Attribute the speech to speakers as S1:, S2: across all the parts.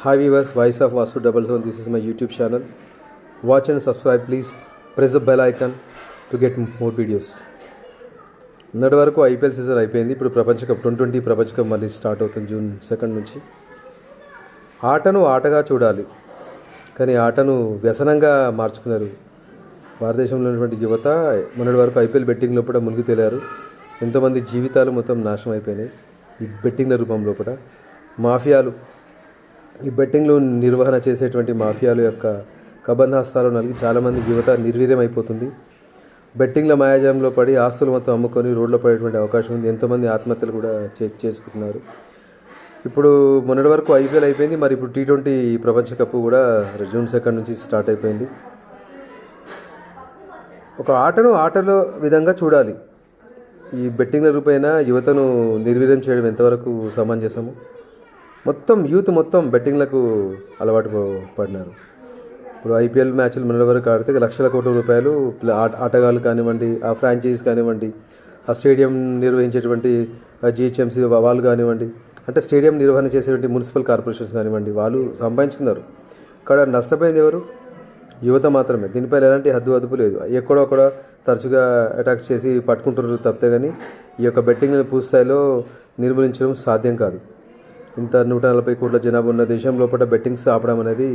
S1: Hi viewers, Voice of Vasu 77. This is my YouTube channel. Watch and subscribe. Please press the bell icon to get more videos. నిన్నటి వరకు IPL season అయిపోయింది. ఇప్పుడు ప్రపంచ cup 2020 ప్రపంచ cup మళ్ళీ start అవుతుంది June 2 నుంచి. ఆటను ఆటగా చూడాలి, కానీ ఆటను వ్యసనంగా మార్చుకున్నారు భారతదేశంలో ఉన్నటువంటి యువత. మొన్నటి వరకు ఐపీఎల్ బెట్టింగ్లో కూడా మునిగి తేలారు. ఎంతోమంది జీవితాలు మొత్తం నాశనం అయిపోయినాయి ఈ బెట్టింగ్ల రూపంలో కూడా. మాఫియాలు, ఈ బెట్టింగ్లు నిర్వహణ చేసేటువంటి మాఫియాల యొక్క కబంధాస్తాలు నలిగి చాలామంది యువత నిర్వీర్యం అయిపోతుంది. బెట్టింగ్ల మాయాజాలంలో పడి ఆస్తులు మొత్తం అమ్ముకొని రోడ్లో పడేటువంటి అవకాశం ఉంది. ఎంతోమంది ఆత్మహత్యలు కూడా చేసుకుంటున్నారు. ఇప్పుడు మొన్నటి వరకు ఐపీఎల్ అయిపోయింది, మరి ఇప్పుడు T20 ప్రపంచ కప్ కూడా June 2 నుంచి స్టార్ట్ అయిపోయింది. ఒక ఆటను ఆటలో విధంగా చూడాలి. ఈ బెట్టింగ్ల రూపైన యువతను నిర్వీర్యం చేయడం ఎంతవరకు సమంజసము? మొత్తం యూత్ మొత్తం బెట్టింగ్లకు అలవాటు పడినారు. ఇప్పుడు ఐపీఎల్ మ్యాచ్లు మొన్నటి వరకు ఆడితే లక్షల కోట్ల రూపాయలు ఆటగాళ్ళు కానివ్వండి, ఆ ఫ్రాంచైజీస్ కానివ్వండి, ఆ స్టేడియం నిర్వహించేటువంటి GHMC వాళ్ళు కానివ్వండి, అంటే స్టేడియం నిర్వహణ చేసేటువంటి మున్సిపల్ కార్పొరేషన్స్ కానివ్వండి, వాళ్ళు సంపాదించుకున్నారు. ఇక్కడ నష్టపోయింది ఎవరు? యువత మాత్రమే. దీనిపైన ఎలాంటి అదుపు లేదు. ఎక్కడో అక్కడ తరచుగా అటాక్స్ చేసి పట్టుకుంటున్నారు తప్పితే, కానీ ఈ యొక్క బెట్టింగ్ని పూర్తిస్థాయిలో నిర్మూలించడం సాధ్యం కాదు. ఇంత 140 కోట్ల జనాభా ఉన్న దేశం లోపల బెట్టింగ్స్ ఆపడం అనేది,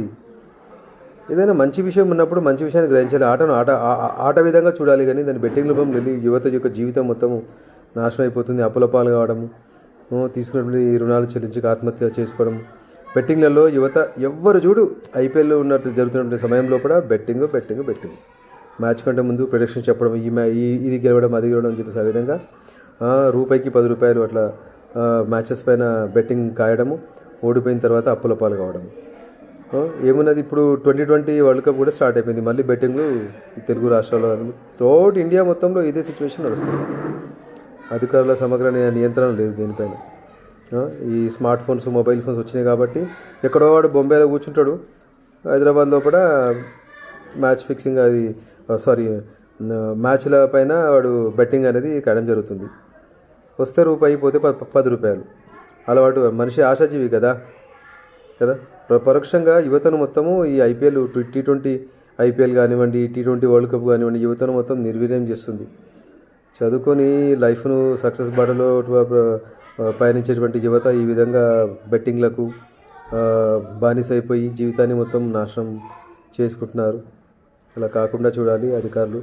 S1: ఏదైనా మంచి విషయం ఉన్నప్పుడు మంచి విషయాన్ని గ్రహించాలి. ఆటను ఆట విధంగా చూడాలి, కానీ దాన్ని బెట్టింగ్ రూపంలో వెళ్ళి యువత యొక్క జీవితం మొత్తము నాశనం అయిపోతుంది. అప్పులపాలు కావడము, తీసుకున్నటువంటి రుణాలు చెల్లించక ఆత్మహత్య చేసుకోవడం. బెట్టింగ్లలో యువత ఎవ్వరు చూడు ఐపీఎల్ ఉన్నట్టు జరుగుతున్న సమయంలో కూడా బెట్టింగ్ మ్యాచ్ కంటే ముందు ప్రిడిక్షన్ చెప్పడం, ఇది గెలవడం అది గెలవడం అని చెప్పేసి ఆ విధంగా రూపాయికి 10 రూపాయలు అట్లా మ్యాచెస్ పైన బెట్టింగ్ కాయడము, ఓడిపోయిన తర్వాత అప్పుల పాలు కావడం. ఏమున్నది, ఇప్పుడు 2020 వరల్డ్ కప్ కూడా స్టార్ట్ అయిపోయింది. మళ్ళీ బెట్టింగ్లు ఈ తెలుగు రాష్ట్రాల్లో త్రూఅవుట్ ఇండియా మొత్తంలో ఇదే సిచ్యువేషన్ నడుస్తుంది. అధికారుల సమగ్ర నియంత్రణ లేదు దీనిపైన. ఈ స్మార్ట్ ఫోన్స్, మొబైల్ ఫోన్స్ వచ్చినాయి కాబట్టి ఎక్కడో వాడు బొంబాయిలో కూర్చుంటాడు, హైదరాబాద్లో కూడా మ్యాచ్ ఫిక్సింగ్ మ్యాచ్ల పైన వాడు బెట్టింగ్ అనేది కాయడం జరుగుతుంది. వస్తే రూపాయి, పోతే 10 రూపాయలు. అలవాటు. మనిషి ఆశాజీవి కదా. పరోక్షంగా యువతను మొత్తము ఈ ఐపీఎల్ T20 ఐపీఎల్ కానివ్వండి, T20 వరల్డ్ కప్ కానివ్వండి, యువతను మొత్తం నిర్వీర్యం చేస్తుంది. చదువుకొని లైఫ్ను సక్సెస్ బాటలో పయనించేటువంటి యువత ఈ విధంగా బెట్టింగ్లకు బానిసైపోయి జీవితాన్ని మొత్తం నాశనం చేసుకుంటున్నారు. అలా కాకుండా చూడాలి అధికారులు.